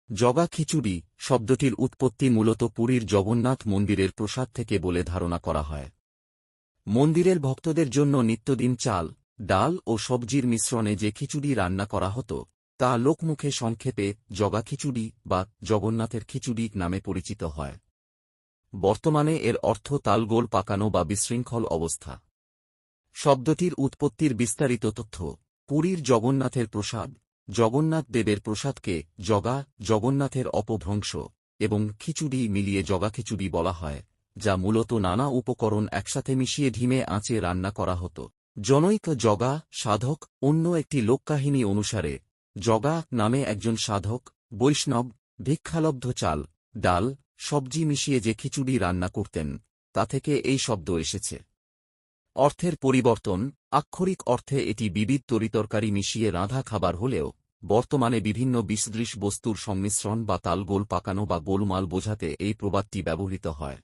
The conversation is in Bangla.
জগা খিচুড়ি শব্দটির উৎপত্তি মূলত পুরীর জগন্নাথ মন্দিরের প্রসাদ থেকে বলে ধারণা করা হয়। মন্দিরের ভক্তদের জন্য নিত্যদিন চাল, ডাল ও সবজির মিশ্রণে যে খিচুড়ি রান্না করা হতো, তা লোকমুখে সংক্ষেপে জগা খিচুড়ি বা জগন্নাথের খিচুড়ি নামে পরিচিত হয়। বর্তমানে এর অর্থ তালগোল পাকানো বা বিশৃঙ্খল অবস্থা। শব্দটির উৎপত্তির বিস্তারিত তথ্য: পুরীর জগন্নাথের প্রসাদ, জগন্নাথ দেবের প্রসাদকে জগা, জগন্নাথের অপভ্রংশ, এবং খিচুড়ি মিলিয়ে জগা খিচুড়ি বলা হয়, যা মূলত নানা উপকরণ একসাথে মিশিয়ে ধিমে আঁচে রান্না করা হতো। জনৈক জগা সাধক অন্য একটি লোককাহিনী অনুসারে, জগা নামে একজন সাধক বৈষ্ণব ভিক্ষালব্ধ চাল, ডাল, সবজি মিশিয়ে যে খিচুড়ি রান্না করতেন, তা থেকে এই শব্দ এসেছে। অর্থের পরিবর্তন: আক্ষরিক অর্থে এটি বিবিধ তরিতরকারি মিশিয়ে রাঁধা খাবার হলেও বর্তমানে বিভিন্ন বিসদৃশ বস্তুর সংমিশ্রণ বা তালগোল পাকানো বা গোলমাল বোঝাতে এই প্রবাদটি ব্যবহৃত হয়।